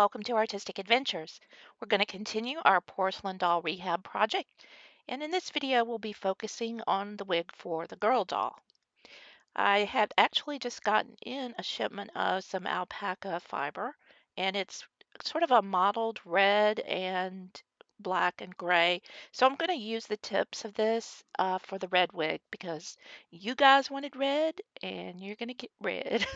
welcome to Artistic Adventures. We're going to continue our porcelain doll rehab project, and in this video we'll be focusing on the wig for the girl doll. I had actually just gotten in a shipment of some alpaca fiber, and it's sort of a mottled red and black and gray. So I'm going to use the tips of this for the red wig because you guys wanted red and you're going to get red.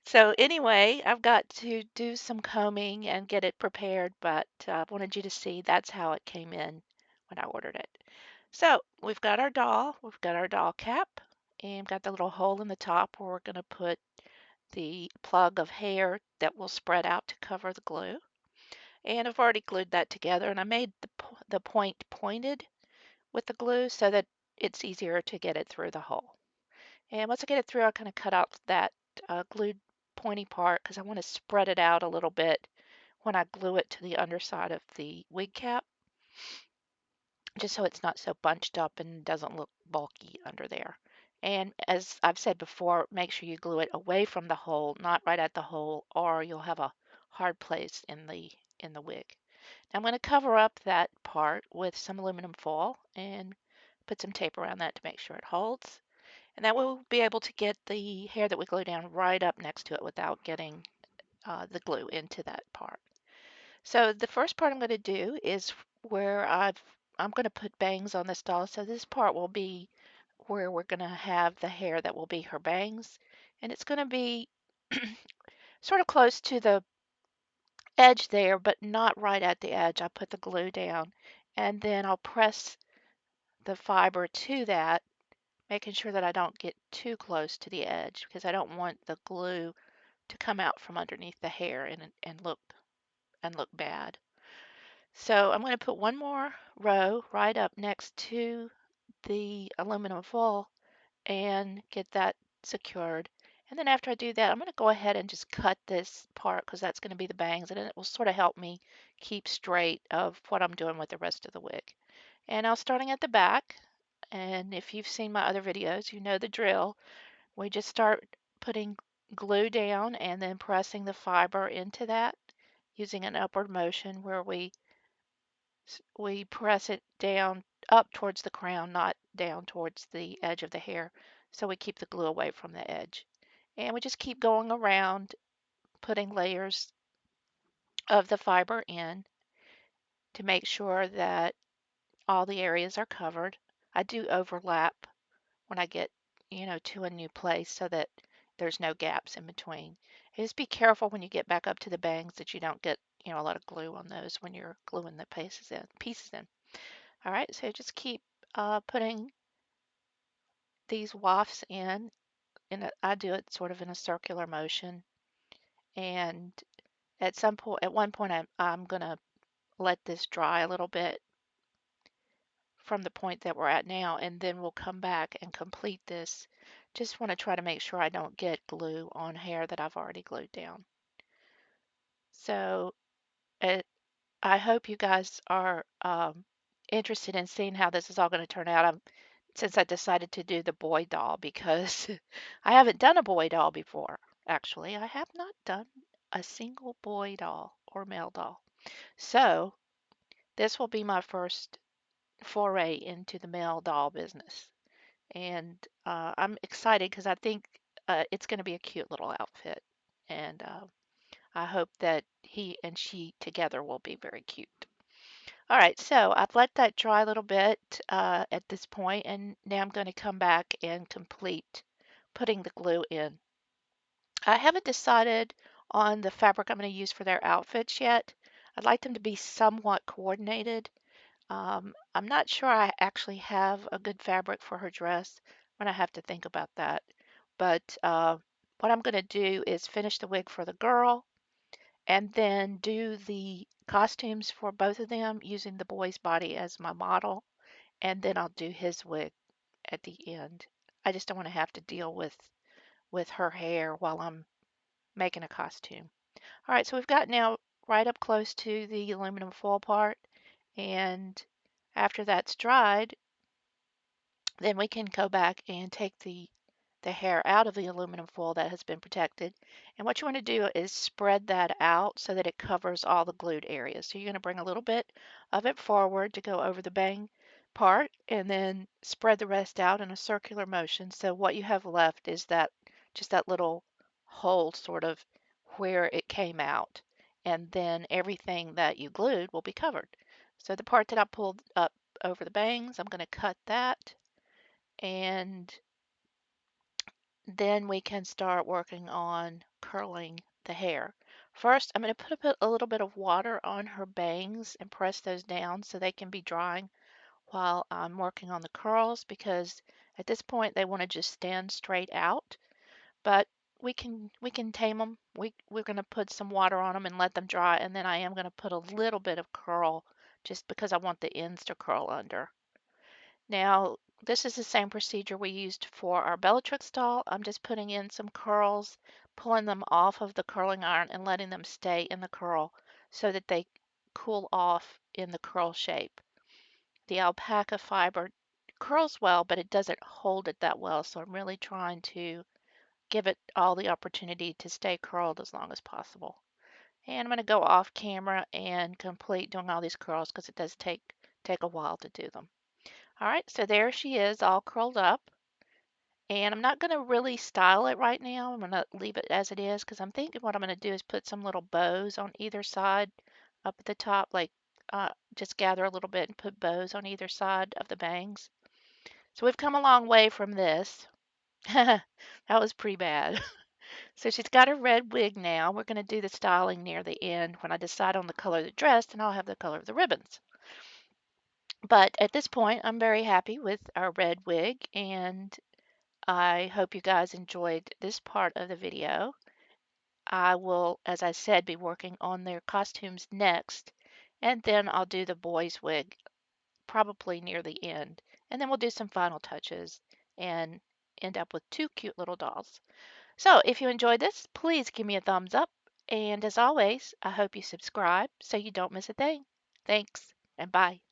So anyway, I've got to do some combing and get it prepared, but I wanted you to see that's how it came in when I ordered it. So we've got our doll cap, and got the little hole in the top where we're going to put the plug of hair that will spread out to cover the glue. And I've already glued that together, and I made the point pointed with the glue so that it's easier to get it through the hole. And once I get it through, I'll kind of cut out that glued pointy part because I want to spread it out a little bit when I glue it to the underside of the wig cap, just so it's not so bunched up and doesn't look bulky under there. And as I've said before, make sure you glue it away from the hole, not right at the hole, or you'll have a hard place in the wig. Now I'm going to cover up that part with some aluminum foil and put some tape around that to make sure it holds. And that will be able to get the hair that we glue down right up next to it without getting the glue into that part. So the first part I'm going to do is where I'm going to put bangs on this doll. So this part will be where we're going to have the hair that will be her bangs. And it's going to be sort of close to the edge there, but not right at the edge. I put the glue down and then I'll press the fiber to that, making sure that I don't get too close to the edge because I don't want the glue to come out from underneath the hair and look bad. So I'm going to put one more row right up next to the aluminum foil and get that secured. And then after I do that, I'm going to go ahead and just cut this part because that's going to be the bangs, and it will sort of help me keep straight of what I'm doing with the rest of the wig. And now starting at the back, and if you've seen my other videos, you know the drill. We just start putting glue down and then pressing the fiber into that using an upward motion where we press it down up towards the crown, not down towards the edge of the hair, so we keep the glue away from the edge. And we just keep going around putting layers of the fiber in to make sure that all the areas are covered. I do overlap when I get, to a new place so that there's no gaps in between. Just be careful when you get back up to the bangs that you don't get, a lot of glue on those when you're gluing the pieces in. All right, so just keep putting these wafts in. I do it sort of in a circular motion, and at one point, I'm gonna let this dry a little bit from the point that we're at now, and then we'll come back and complete this. Just want to try to make sure I don't get glue on hair that I've already glued down. So I hope you guys are interested in seeing how this is all going to turn out. Since I decided to do the boy doll because I haven't done a boy doll before. Actually, I have not done a single boy doll or male doll. So this will be my first foray into the male doll business. And I'm excited because I think it's going to be a cute little outfit. And I hope that he and she together will be very cute. All right, so I've let that dry a little bit at this point, and now I'm going to come back and complete putting the glue in. I haven't decided on the fabric I'm going to use for their outfits yet. I'd like them to be somewhat coordinated. I'm not sure I actually have a good fabric for her dress. I'm going to have to think about that. But what I'm going to do is finish the wig for the girl and then do the costumes for both of them using the boy's body as my model, and then I'll do his wig at the end. I just don't want to have to deal with her hair while I'm making a costume. All right, so we've got now right up close to the aluminum foil part, and after that's dried, then we can go back and take the the hair out of the aluminum foil that has been protected. And what you want to do is spread that out so that it covers all the glued areas. So you're going to bring a little bit of it forward to go over the bang part and then spread the rest out in a circular motion. So what you have left is that just that little hole sort of where it came out. And then everything that you glued will be covered. So the part that I pulled up over the bangs, I'm going to cut that, and then we can start working on curling the hair. First, I'm going to put a little bit of water on her bangs and press those down so they can be drying while I'm working on the curls, because at this point they want to just stand straight out. But we can tame them. We're going to put some water on them and let them dry, and then I am going to put a little bit of curl just because I want the ends to curl under. Now, this is the same procedure we used for our Bellatrix doll. I'm just putting in some curls, pulling them off of the curling iron and letting them stay in the curl so that they cool off in the curl shape. The alpaca fiber curls well, but it doesn't hold it that well, so I'm really trying to give it all the opportunity to stay curled as long as possible. And I'm going to go off camera and complete doing all these curls because it does take a while to do them. All right, so there she is all curled up. And I'm not going to really style it right now. I'm going to leave it as it is because I'm thinking what I'm going to do is put some little bows on either side up at the top, like just gather a little bit and put bows on either side of the bangs. So we've come a long way from this. That was pretty bad. So she's got her red wig now. We're going to do the styling near the end when I decide on the color of the dress, and I'll have the color of the ribbons. But at this point, I'm very happy with our red wig, and I hope you guys enjoyed this part of the video. I will, as I said, be working on their costumes next, and then I'll do the boys' wig probably near the end. And then we'll do some final touches and end up with two cute little dolls. So if you enjoyed this, please give me a thumbs up. And as always, I hope you subscribe so you don't miss a thing. Thanks, and bye.